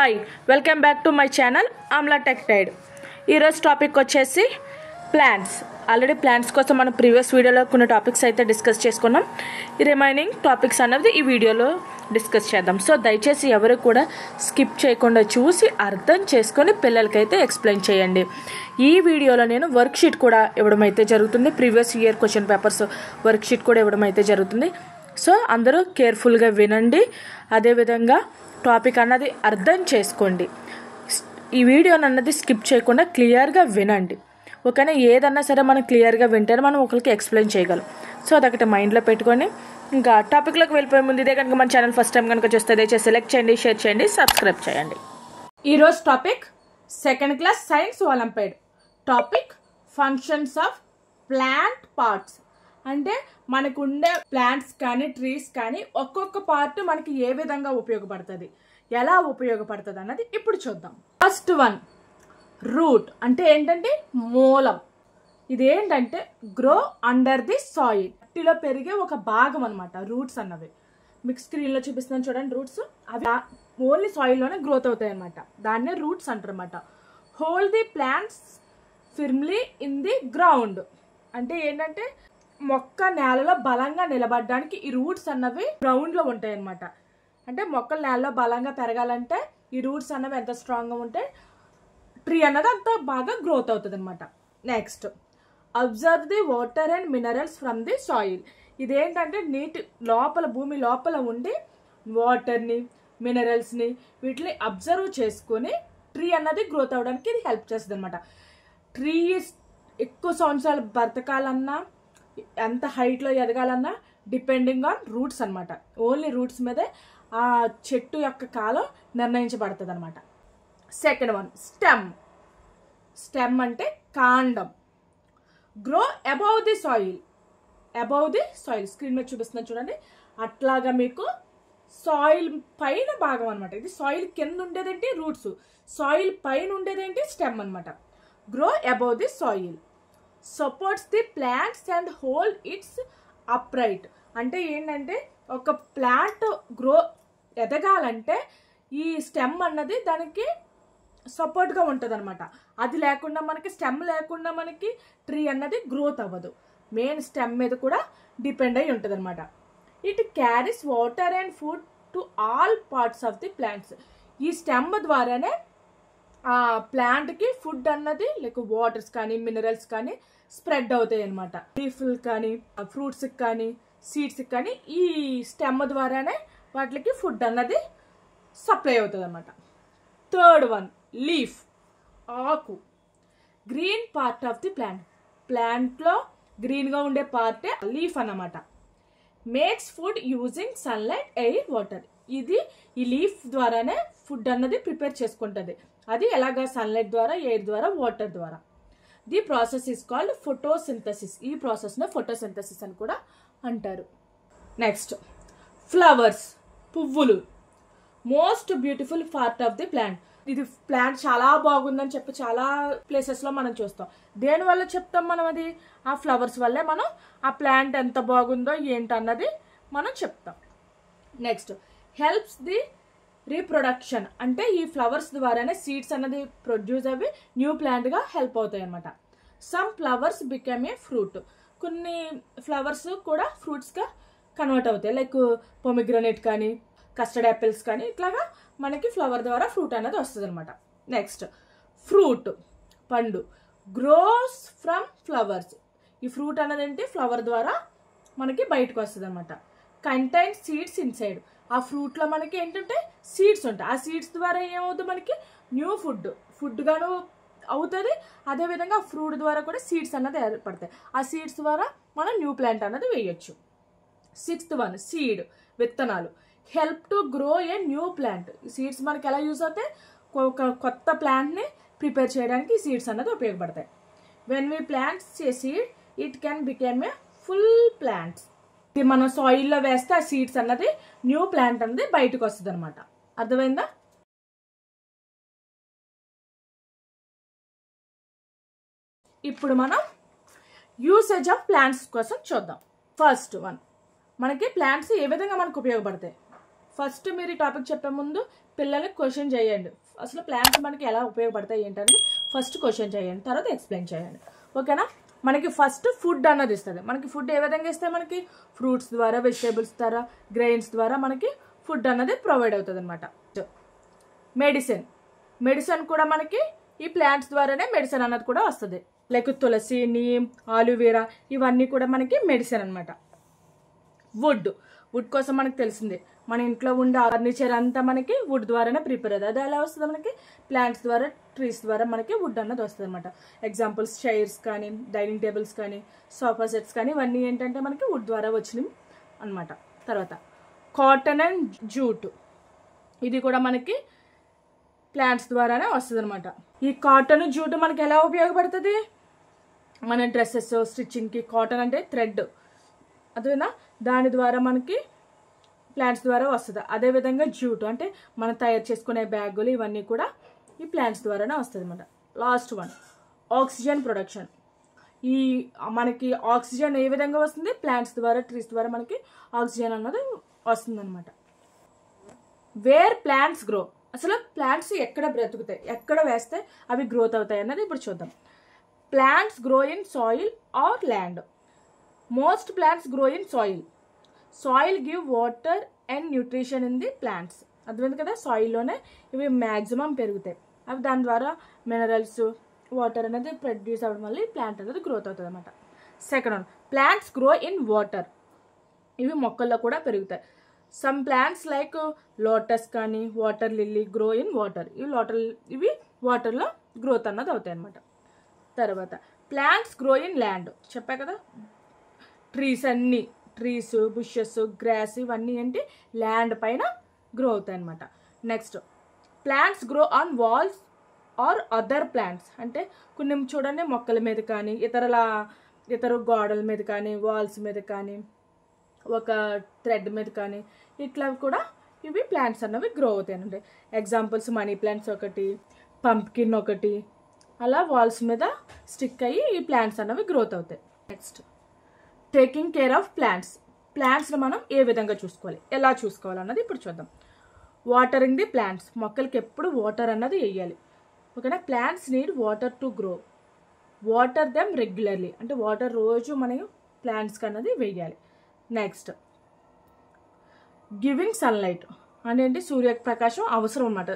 Hi welcome back to my channel Amla tech tide. ఈరోజు topic వచ్చేసి plants. Already plants కోసం మనం ప్రీవియస్ వీడియోలో కొన్ని టాపిక్స్ అయితే డిస్కస్ చేసుకున్నాం. ఈ రిమైనింగ్ టాపిక్స్ అన్నది ఈ వీడియోలో డిస్కస్ చేద్దాం. సో దయచేసి ఎవరు కూడా స్కిప్ చేయకుండా చూసి అర్థం చేసుకొని పిల్లలకైతే ఎక్స్ప్లెయిన్ చేయండి. ఈ వీడియోలో నేను వర్క్షీట్ కూడా ఇవ్వడం అయితే జరుగుతుంది. Previous year question papers worksheet కూడా ఇవ్వడం అయితే జరుగుతుంది. సో అందరూ కేర్ఫుల్గా వినండి. అదేవిధంగా టాపిక్ అన్నది అర్థం చేసుకోండి. ఈ వీడియోని అన్నది స్కిప్ చేయకుండా క్లియర్గా వినండి. ఓకేనా? ఏదన్నా సరే మనం క్లియర్గా వింటేనే మనం ఒకరికి ఎక్స్ప్లెయిన్ చేయగలం. సో అదొకటి మైండ్లో పెట్టుకొని ఇంకా టాపిక్లోకి వెళ్ళిపోయే ముందు ఇదే కనుక మన ఛానల్ ఫస్ట్ టైం కనుక చూస్తే దయచేసి సెలెక్ట్ చేయండి, షేర్ చేయండి, సబ్స్క్రైబ్ చేయండి. ఈరోజు topic 2nd class science olympiad. Topic functions of plant parts. అంటే మనకు ఉండే ప్లాంట్స్ కానీ ట్రీస్ కానీ ఒక్కొక్క పార్ట్ మనకి ఏ విధంగా ఉపయోగపడుతుంది, ఎలా ఉపయోగపడుతుంది అన్నది ఇప్పుడు చూద్దాం. First one, root. అంటే ఏంటంటే మూలం. ఇదేంటంటే గ్రో అండర్ ది సాయిల్. మట్టిలో పెరిగే ఒక భాగం అనమాట రూట్స్ అన్నవి. మీకు స్క్రీన్లో చూపిస్తున్నాను చూడండి. రూట్స్ అవి ఓన్లీ సాయిల్లోనే గ్రోత్ అవుతాయి అనమాట. దాన్నే రూట్స్ అంటారు అనమాట. Hold the plants firmly in the ground. అంటే ఏంటంటే మొక్క నేలలో బలంగా నిలబడడానికి ఈ రూట్స్ అన్నవి గ్రౌండ్లో ఉంటాయి అనమాట. అంటే మొక్కలు నేలలో బలంగా పెరగాలంటే ఈ రూట్స్ అన్నవి ఎంత స్ట్రాంగ్గా ఉంటే ట్రీ అన్నది అంత బాగా గ్రోత్ అవుతుంది అనమాట. Next, observe the water and minerals from the soil. ఇదేంటంటే నీటి లోపల, భూమి లోపల ఉండి వాటర్ని, మినరల్స్ని వీటిని అబ్జర్వ్ చేసుకొని ట్రీ అన్నది గ్రోత్ అవ్వడానికి ఇది హెల్ప్ చేస్తుంది అనమాట. ట్రీ ఎక్కువ సంవత్సరాలు బ్రతకాలన్నా, ఎంత హైట్లో ఎదగాలన్నా డిపెండింగ్ ఆన్ రూట్స్ అనమాట. ఓన్లీ రూట్స్ మీదే ఆ చెట్టు యొక్క కాలం నిర్ణయించబడుతుంది అనమాట. Second one, stem. స్టెమ్ అంటే కాండం. Grow above the soil. Above the soil screen మీద చూపిస్తున్నాను చూడండి. అట్లాగా మీకు సాయిల్ పైన భాగం అనమాట. ఇది సాయిల్ కింద ఉండేదేంటి రూట్స్, సాయిల్ పైన ఉండేదేంటి స్టెమ్ అనమాట. Grow above the soil. Supports the plants and hold it's upright. అంటే ఏంటంటే ఒక ప్లాంట్ గ్రో ఎదగాలంటే ఈ స్టెమ్ అన్నది దానికి సపోర్ట్గా ఉంటుంది అనమాట. అది లేకుండా మనకి స్టెమ్ లేకుండా మనకి ట్రీ అన్నది గ్రోత్ అవ్వదు. మెయిన్ స్టెమ్ మీద కూడా డిపెండ్ అయి ఉంటుంది అనమాట. It carries water and food to all parts of the plants. ఈ స్టెమ్ ద్వారానే ఆ ప్లాంట్కి ఫుడ్ అన్నది లైక్ వాటర్స్ కానీ మినరల్స్ కానీ స్ప్రెడ్ అవుతాయి అనమాట. లీఫ్లు కానీ ఫ్రూట్స్కి కానీ సీడ్స్కి కానీ ఈ స్టెమ్ ద్వారానే వాటికి ఫుడ్ అన్నది సప్లై అవుతుంది అనమాట. Third one, leaf. ఆకు. Green part of the plant. ప్లాంట్లో గ్రీన్గా ఉండే పార్టే లీఫ్ అన్నమాట. Makes food using sunlight, air, water. ఇది ఈ లీఫ్ ద్వారానే ఫుడ్ అన్నది ప్రిపేర్ చేసుకుంటుంది. అది ఎలాగా? సన్లైట్ ద్వారా, ఎయిర్ ద్వారా, వాటర్ ద్వారా. The process is called photosynthesis. ఈ ప్రాసెస్ను ఫోటోసింథసిస్ అని కూడా అంటారు. Next, flowers. పువ్వులు. Most beautiful part of the plant. ఇది ప్లాంట్ చాలా బాగుందని చెప్పి చాలా ప్లేసెస్లో మనం చూస్తాం. దేనివల్ల చెప్తాం మనం? అది ఆ ఫ్లవర్స్ వల్లే మనం ఆ ప్లాంట్ ఎంత బాగుందో ఏంటన్నది మనం చెప్తాం. Next, helps the reproduction. అంటే ఈ ఫ్లవర్స్ ద్వారానే సీడ్స్ అన్నది ప్రొడ్యూస్ అవి న్యూ ప్లాంట్గా హెల్ప్ అవుతాయి అనమాట. Some flowers become a fruit. కొన్ని ఫ్లవర్స్ కూడా ఫ్రూట్స్గా కన్వర్ట్ అవుతాయి. లైక్ పొమిగ్రనేట్ కానీ, కస్టర్డ్ యాపిల్స్ కానీ, ఇట్లాగా మనకి ఫ్లవర్ ద్వారా ఫ్రూట్ అనేది వస్తుంది అనమాట. Next, fruit. పండు. Grows from flowers. ఈ ఫ్రూట్ అనేది ఏంటి? ఫ్లవర్ ద్వారా మనకి బయటకు వస్తుంది అనమాట. Contain seeds inside. ఆ ఫ్రూట్లో మనకి ఏంటంటే సీడ్స్ ఉంటాయి. ఆ సీడ్స్ ద్వారా ఏమవుతుంది? మనకి న్యూ ఫుడ్ గాను అవుతుంది. అదేవిధంగా ఆ ఫ్రూట్ ద్వారా కూడా సీడ్స్ అన్నది ఏర్పడతాయి. ఆ సీడ్స్ ద్వారా మనం న్యూ ప్లాంట్ అన్నది వేయచ్చు. 6th one, seed. విత్తనాలు. Help to grow a new plant. ఈ సీడ్స్ మనకి ఎలా యూజ్ అవుతాయి? ఒక కొత్త ప్లాంట్ని ప్రిపేర్ చేయడానికి ఈ సీడ్స్ అన్నది ఉపయోగపడతాయి. When we plants A seed it can become a full plants. ఇది మనం సాయిల్లో వేస్తే ఆ సీడ్స్ అన్నది న్యూ ప్లాంట్ అన్నది బయటకు వస్తుంది అనమాట. అర్థమైందా? ఇప్పుడు మనం యూసేజ్ ఆఫ్ ప్లాంట్స్ కోసం చూద్దాం. ఫస్ట్ వన్, మనకి ప్లాంట్స్ ఏ విధంగా మనకు ఉపయోగపడతాయి. ఫస్ట్ మీరు ఈ టాపిక్ చెప్పే ముందు పిల్లలకి క్వశ్చన్ చేయండి. అసలు ప్లాంట్స్ మనకి ఎలా ఉపయోగపడతాయి ఏంటనేది ఫస్ట్ క్వశ్చన్ చేయండి, తర్వాత ఎక్స్ప్లెయిన్ చేయండి. ఓకేనా? మనకి ఫస్ట్ ఫుడ్ అన్నది ఇస్తుంది. మనకి ఫుడ్ ఏ విధంగా ఇస్తే మనకి ఫ్రూట్స్ ద్వారా, వెజిటేబుల్స్ ద్వారా, గ్రెయిన్స్ ద్వారా మనకి ఫుడ్ అన్నది ప్రొవైడ్ అవుతుంది అనమాట. మెడిసిన్ కూడా మనకి ఈ ప్లాంట్స్ ద్వారానే మెడిసిన్ అన్నది కూడా వస్తుంది. లైక్ తులసి, నీమ్, ఆలువేరా ఇవన్నీ కూడా మనకి మెడిసిన్ అనమాట. వుడ్ కోసం మనకు తెలిసిందే, మన ఇంట్లో ఉండే ఫర్నిచర్ అంతా మనకి వుడ్ ద్వారానే ప్రిపేర్ అవుతుంది. అది ఎలా వస్తుంది? మనకి ప్లాంట్స్ ద్వారా, ట్రీస్ ద్వారా మనకి వుడ్ అన్నది వస్తుంది అనమాట. ఎగ్జాంపుల్స్ చైర్స్ కానీ, డైనింగ్ టేబుల్స్ కానీ, సోఫా సెట్స్ కానీ ఇవన్నీ ఏంటంటే మనకి వుడ్ ద్వారా వచ్చినవి అనమాట. తర్వాత కాటన్ అండ్ జూట్, ఇది కూడా మనకి ప్లాంట్స్ ద్వారానే వస్తుంది అనమాట. ఈ కాటన్ జూట్ మనకి ఎలా ఉపయోగపడుతుంది? మన డ్రెస్సెస్ స్టిచ్చింగ్కి కాటన్ అంటే థ్రెడ్, అదేనా, దాని ద్వారా మనకి ప్లాంట్స్ ద్వారా వస్తుంది. అదేవిధంగా జూట్ అంటే మనం తయారు చేసుకునే బ్యాగులు ఇవన్నీ కూడా ఈ ప్లాంట్స్ ద్వారానే వస్తుంది అనమాట. Last one oxygen production. ఈ మనకి ఆక్సిజన్ ఏ విధంగా వస్తుంది? ప్లాంట్స్ ద్వారా, ట్రీస్ ద్వారా మనకి ఆక్సిజన్ అన్నది వస్తుంది అనమాట. వేర్ ప్లాంట్స్ గ్రో, అసలు ప్లాంట్స్ ఎక్కడ బ్రతుకుతాయి, ఎక్కడ వేస్తే అవి గ్రోత్ అవుతాయి అన్నది ఇప్పుడు చూద్దాం. Plants grow in soil or land. Most plants grow in soil. Soil give water and nutrition in the plants. అర్థమైంది కదా? సాయిల్లోనే ఇవి మ్యాక్సిమం పెరుగుతాయి. అవి దాని ద్వారా మినరల్స్, వాటర్ అనేది ప్రొడ్యూస్ అవ్వడం వల్ల ఈ ప్లాంట్ అనేది గ్రోత్ అవుతుంది అనమాట. Second one plants grow in water. ఇవి మొక్కల్లో కూడా పెరుగుతాయి. సమ్ ప్లాంట్స్ లైక్ లోటస్ కానీ, water lily grow in water. ఇవి వాటర్లో గ్రోత్ అన్నది అవుతాయి అనమాట. తర్వాత ప్లాంట్స్ గ్రో ఇన్ ల్యాండ్. చెప్పా కదా, ట్రీస్, బుషెస్, గ్రాస్ ఇవన్నీ ఏంటి ల్యాండ్ పైన గ్రో అవుతాయి అనమాట. Next plants grow on walls or other plants. అంటే కొన్ని చూడండి మొక్కల మీద కానీ, ఇతర గోడల మీద కానీ, వాల్స్ మీద కానీ, ఒక థ్రెడ్ మీద కానీ ఇట్లా కూడా ఇవి ప్లాంట్స్ అన్నవి గ్రో అవుతాయి అండి. ఎగ్జాంపుల్స్ మనీ ప్లాంట్స్ ఒకటి, పంప్కిన్ ఒకటి, అలా వాల్స్ మీద స్టిక్ అయ్యి ఈ ప్లాంట్స్ అన్నవి గ్రోత్ అవుతాయి. Next taking care of plants. ప్లాంట్స్ని మనం ఏ విధంగా చూసుకోవాలి, ఎలా చూసుకోవాలి అన్నది ఇప్పుడు చూద్దాం. Watering the plants. మొక్కలకి ఎప్పుడు వాటర్ అన్నది వేయాలి. ఓకేనా? Plants need water to grow. Water them regularly. అంటే వాటర్ రోజు మనం ప్లాంట్స్కి అన్నది వేయాలి. Next giving sunlight. అంటే సూర్యప్రకాశం అవసరం అన్నమాట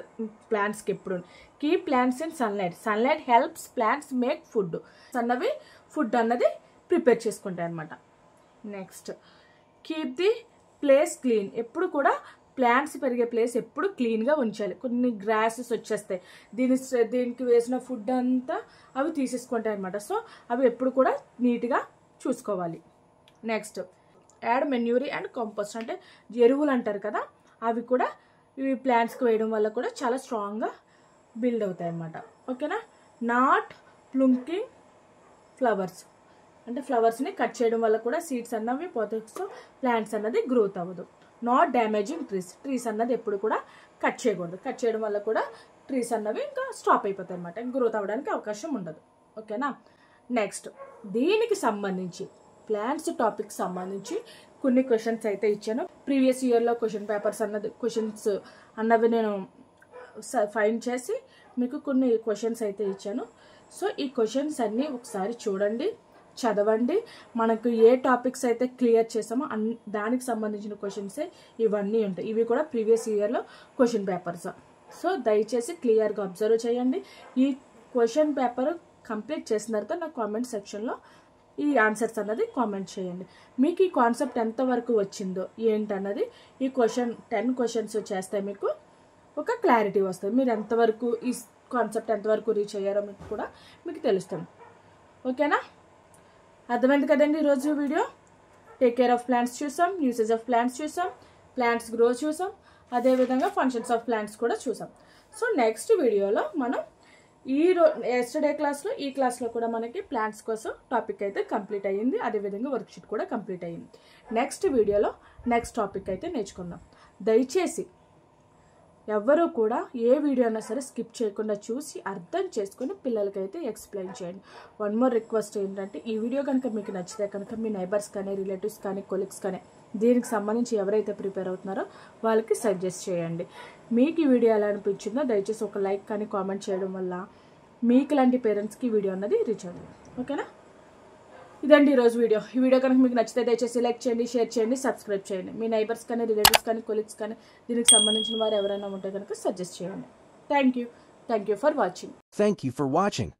ప్లాంట్స్కి ఎప్పుడు. Keep plants in sunlight. Sunlight helps plants make food. అన్నవి ఫుడ్ అన్నది ప్రిపేర్ చేసుకుంటాయి అనమాట. Next keep the place clean. ఎప్పుడు కూడా ప్లాంట్స్ పెరిగే ప్లేస్ ఎప్పుడు క్లీన్గా ఉంచాలి. కొన్ని గ్రాసెస్ వచ్చేస్తాయి, దీనికి వేసిన ఫుడ్ అంతా అవి తీసేసుకుంటాయి అనమాట. సో అవి ఎప్పుడు కూడా నీట్గా చూసుకోవాలి. Next add manure and compost. అంటే ఎరువులు అంటారు కదా, అవి కూడా ఇవి ప్లాంట్స్కి వేయడం వల్ల కూడా చాలా స్ట్రాంగ్గా బిల్డ్ అవుతాయి అన్నమాట. ఓకేనా? Not plucking flowers. అంటే ఫ్లవర్స్ని కట్ చేయడం వల్ల కూడా సీడ్స్ అన్నవి పోతాయి. సో ప్లాంట్స్ అన్నది గ్రోత్ అవ్వదు. నాట్ డ్యామేజింగ్ ట్రీస్ అన్నది ఎప్పుడు కూడా కట్ చేయకూడదు. కట్ చేయడం వల్ల కూడా ట్రీస్ అన్నవి ఇంకా స్టాప్ అయిపోతాయి అనమాట. గ్రోత్ అవ్వడానికి అవకాశం ఉండదు. ఓకేనా? నెక్స్ట్ దీనికి సంబంధించి ప్లాంట్స్ టాపిక్ సంబంధించి కొన్ని క్వశ్చన్స్ అయితే ఇచ్చాను. ప్రీవియస్ ఇయర్లో క్వశ్చన్స్ అన్నవి నేను ఫైండ్ చేసి మీకు కొన్ని క్వశ్చన్స్ అయితే ఇచ్చాను. సో ఈ క్వశ్చన్స్ అన్నీ ఒకసారి చూడండి, చదవండి. మనకు ఏ టాపిక్స్ అయితే క్లియర్ చేసామో దానికి సంబంధించిన క్వశ్చన్సే ఇవన్నీ ఉంటాయి. ఇవి కూడా ప్రీవియస్ ఇయర్లో క్వశ్చన్ పేపర్స్. సో దయచేసి క్లియర్గా అబ్జర్వ్ చేయండి. ఈ క్వశ్చన్ పేపర్ కంప్లీట్ చేసిన తర్వాత నా కామెంట్ సెక్షన్లో ఈ ఆన్సర్స్ అన్నది కామెంట్ చేయండి. మీకు ఈ కాన్సెప్ట్ ఎంతవరకు వచ్చిందో ఏంటన్నది ఈ 10 క్వశ్చన్స్ చేస్తే మీకు ఒక క్లారిటీ వస్తుంది. మీరు ఎంతవరకు ఈ కాన్సెప్ట్ ఎంతవరకు రీచ్ అయ్యారో మీకు తెలుస్తుంది. ఓకేనా? అర్థమైంది కదండి ఈరోజు video. Take care of plants చూసాం, యూసేజ్ ఆఫ్ ప్లాంట్స్ చూసాం, ప్లాంట్స్ గ్రో చూసాం, అదేవిధంగా ఫంక్షన్స్ ఆఫ్ ప్లాంట్స్ కూడా చూసాం. సో నెక్స్ట్ వీడియోలో మనం ఎస్టర్డే క్లాస్లో ఈ క్లాస్లో కూడా మనకి ప్లాంట్స్ కోసం టాపిక్ అయితే కంప్లీట్ అయ్యింది. అదేవిధంగా వర్క్షీట్ కూడా కంప్లీట్ అయ్యింది. నెక్స్ట్ వీడియోలో నెక్స్ట్ టాపిక్ అయితే నేర్చుకుందాం. దయచేసి ఎవరు కూడా ఏ వీడియో అయినా సరే స్కిప్ చేయకుండా చూసి అర్థం చేసుకుని పిల్లలకైతే ఎక్స్ప్లెయిన్ చేయండి. వన్ మోర్ రిక్వెస్ట్ ఏంటంటే, ఈ వీడియో కనుక మీకు నచ్చితే కనుక మీ నైబర్స్ కానీ, రిలేటివ్స్ కానీ, కొలీగ్స్ కానీ దీనికి సంబంధించి ఎవరైతే ప్రిపేర్ అవుతున్నారో వాళ్ళకి సజెస్ట్ చేయండి. మీకు ఈ వీడియో ఎలా అనిపించిందో దయచేసి ఒక లైక్ కానీ కామెంట్ చేయడం వల్ల మీకు లాంటి పేరెంట్స్కి ఈ వీడియో అన్నది రీచ్ అవుతుంది. ఓకేనా? ఇదండి ఈరోజు వీడియో. ఈ వీడియో కనుక మీకు నచ్చితే దయచేసి లైక్ చేయండి, షేర్ చేయండి, సబ్స్క్రైబ్ చేయండి. మీ నైబర్స్ కానీ, రిలేటివ్స్ కానీ, కొలీగ్స్ కానీ దీనికి సంబంధించిన వారు ఎవరైనా ఉంటే కనుక సజెస్ట్ చేయండి. Thank you for watching. Thank you for watching.